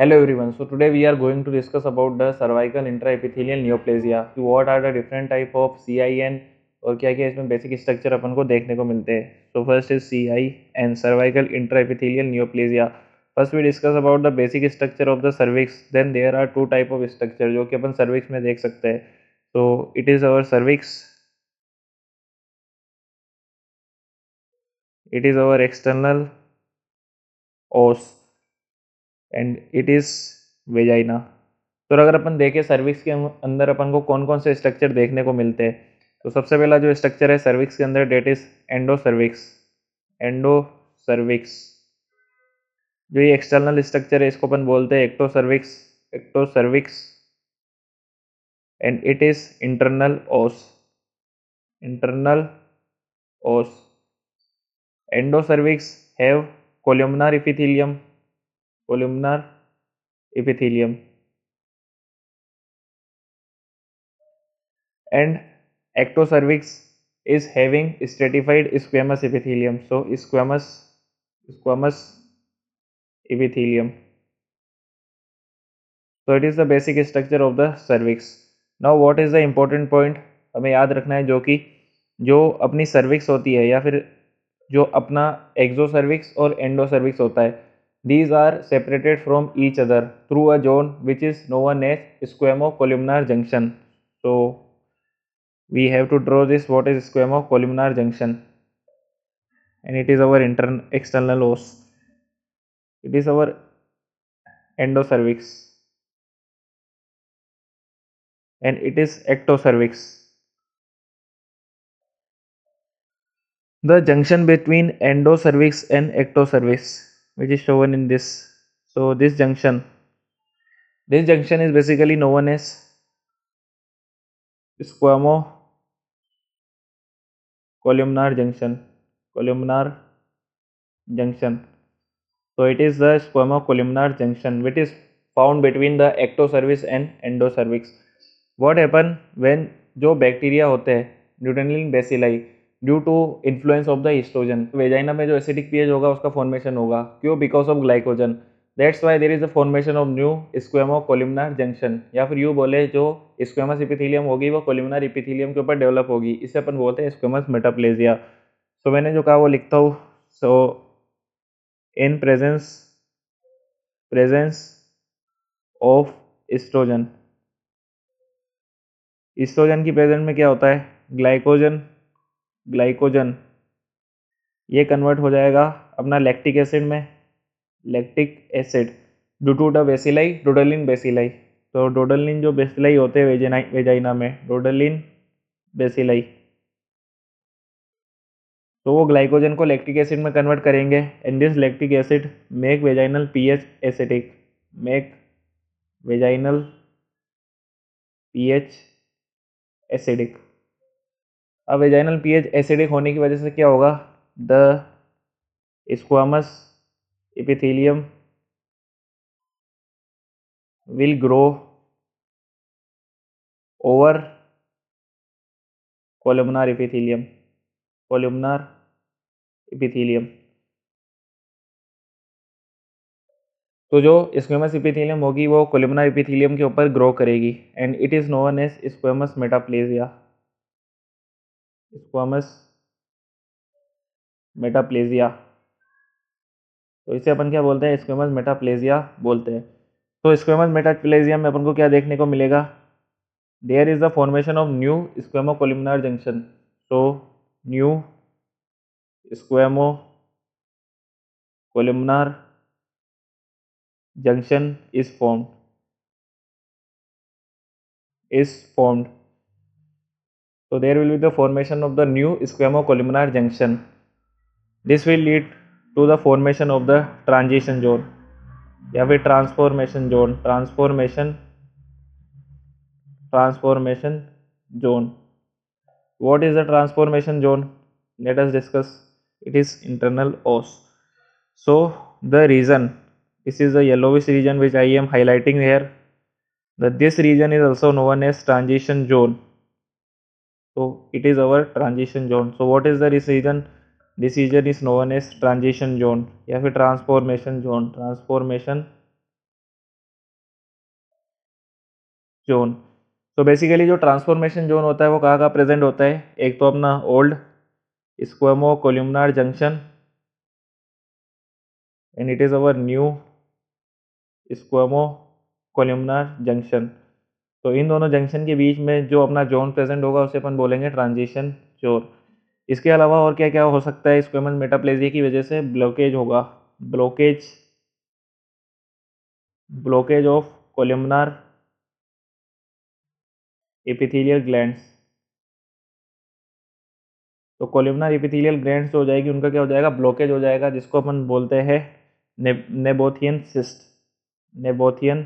Hello everyone. So today we are going to discuss about the cervical intraepithelial neoplasia. What are the different type of CIN और क्या क्या इसमें basic structure अपन को देखने को मिलते हैं. So first is CIN, cervical intraepithelial neoplasia. First we discuss about the basic structure of the cervix. Then there are two type of structure जो कि अपन cervix में देख सकते हैं. So it is our cervix. It is our external os and it is vagina. तो अगर अपन देखें cervix के अंदर अपन को कौन कौन से स्ट्रक्चर देखने को मिलते हैं, तो सबसे पहला जो स्ट्रक्चर है सर्विक्स के अंदर that is endocervix. Endocervix जो ये एक्सटर्नल स्ट्रक्चर है इसको अपन बोलते हैं ectocervix. Ectocervix and it is internal os. Internal os. Endocervix have columnar epithelium. Columnar epithelium and ectocervix is having stratified squamous epithelium. So squamous epithelium. So it is the basic structure of the cervix. Now what is the important point हमें याद रखना है, जो कि जो अपनी cervix होती है या फिर जो अपना एक्सोसर्विक्स और एंडोसर्विक्स होता है, these are separated from each other through a zone which is known as squamo-columnar junction. So we have to draw this. What is squamo-columnar junction? And it is our external os. It is our endocervix and it is ectocervix. The junction between endocervix and ectocervix, which is shown in this. So this junction is basically known as squamo-columnar junction. Columnar junction. So it is the squamo-columnar junction which is found between the ectocervix and endocervix. What happen when जो bacteria होते हैं ड्यूटेनियल bacilli due to influence of the oestrogen, vagina में जो acidic pH होगा उसका formation होगा. क्यों? Because of glycogen. That's why there is the formation of new squamo columnar junction. या फिर यू बोले जो स्क्वेमस इपिथेलियम होगी वो कोलिमनार इपिथेलियम के ऊपर डेवलप होगी. इसे अपन बोलते हैं स्क्वेमस मेटाप्लेजिया. सो मैंने जो कहा वो लिखता हूँ. सो इन presence of estrogen. एस्ट्रोजन की प्रेजेंट में क्या होता है? ग्लाइकोजन ये कन्वर्ट हो जाएगा अपना लैक्टिक एसिड में. Lactic acid due to the bacilli, Doderlein bacilli. तो डोडलिन जो बेसिलाई होते हैं वेजाइना में, डोडलिन बेसिलाई, तो वो ग्लाइकोजन को लैक्टिक एसिड में कन्वर्ट करेंगे and this lactic acid make vaginal pH acidic. Make vaginal pH acidic. अब वेजाइनल पीएच एसिडिक होने की वजह से क्या होगा? The squamous epithelium will grow over columnar epithelium. Columnar epithelium. तो जो स्क्वेमस इपिथेलियम होगी वो कोलुमनार इपिथेलियम के ऊपर ग्रो करेगी and it is known as squamous metaplasia. Squamous metaplasia. तो इसे अपन क्या बोलते हैं? स्क्वेमस मेटाप्लेजिया बोलते हैं. तो स्क्वेमस मेटाप्लेजिया में अपन को क्या देखने को मिलेगा? There is the formation of new squamous columnar junction. So new squamous columnar junction is formed. So there will be the formation of the new squamo-columnar junction. This will lead to the formation of the transition zone या फिर transformation zone. Transformation zone. What is the transformation zone? Let us discuss. It is internal os. So the region, this is the yellowish region which I am highlighting here. This region is also known as transition zone. So it is our transition zone. So what is the region? This region is known as transition zone या फिर transformation zone. Transformation zone. तो basically जो transformation zone होता है वो कहाँ present होता है, एक तो अपना old squamous columnar junction and it is our new squamous columnar junction. तो इन दोनों जंक्शन के बीच में जो अपना जोन प्रेजेंट होगा उसे अपन बोलेंगे ट्रांजिशन जोन। इसके अलावा और क्या क्या हो सकता है, स्क्वेमस मेटाप्लेजिया की वजह से ब्लॉकेज होगा, ब्लॉकेज ऑफ कोल्यूमनार एपिथेलियल ग्लैंड्स। तो कोल्यूमनार एपिथेलियल ग्लैंड्स जो हो जाएगी उनका क्या हो जाएगा, ब्लॉकेज हो जाएगा, जिसको अपन बोलते हैं नेबोथियन सिस्ट, नेबोथियन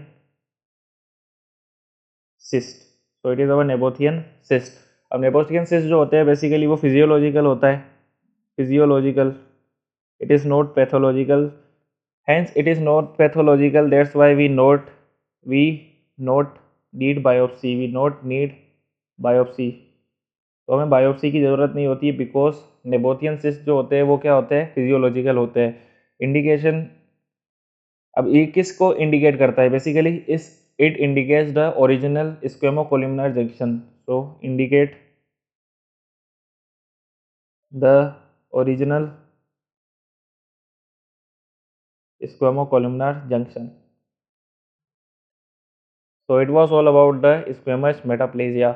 सिस्ट। तो इट इज़ अवर नेबोथियन सिस्ट। अब नेबोथियन सिस्ट जो होते हैं बेसिकली वो फिजियोलॉजिकल होता है, physiological, it is not pathological, hence it is not pathological, that's why we not need biopsy, we not need biopsy। तो हमें बायोप्सी की ज़रूरत नहीं होती है, बिकॉज नेबोथियन सिस्ट जो होते हैं वो क्या होते हैं, फिजियोलॉजिकल होते हैं। इंडिकेशन, अब ये किसको इंडिकेट करता है, बेसिकली इस it indicates the original squamous columnar junction. So indicate the original squamous columnar junction. So it was all about the squamous metaplasia.